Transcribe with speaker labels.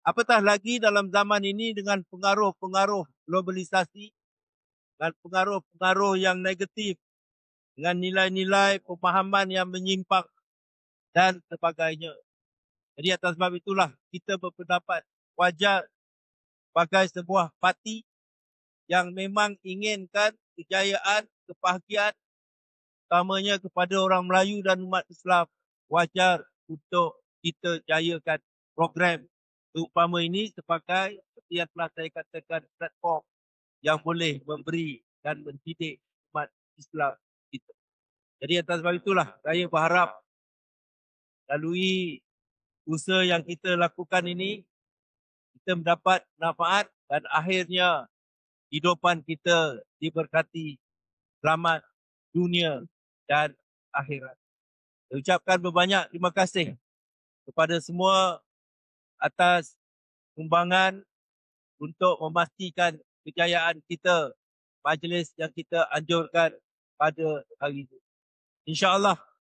Speaker 1: Apatah lagi dalam zaman ini dengan pengaruh-pengaruh globalisasi dan pengaruh-pengaruh yang negatif dengan nilai-nilai pemahaman yang menyimpang dan sebagainya. Jadi atas sebab itulah kita berpendapat wajar sebagai sebuah parti yang memang inginkan kejayaan, kebahagiaan utamanya kepada orang Melayu dan umat Islam, wajar untuk kita jayakan program terutama ini sebagai seperti yang telah saya katakan platform yang boleh memberi dan mendidik umat Islam kita. Jadi atas sebab itulah saya berharap melalui usaha yang kita lakukan ini kita mendapat manfaat dan akhirnya hidupan kita diberkati selamat dunia dan akhirat. Saya ucapkan berbanyak terima kasih kepada semua atas sumbangan untuk memastikan kejayaan kita majlis yang kita anjurkan pada hari ini. InsyaAllah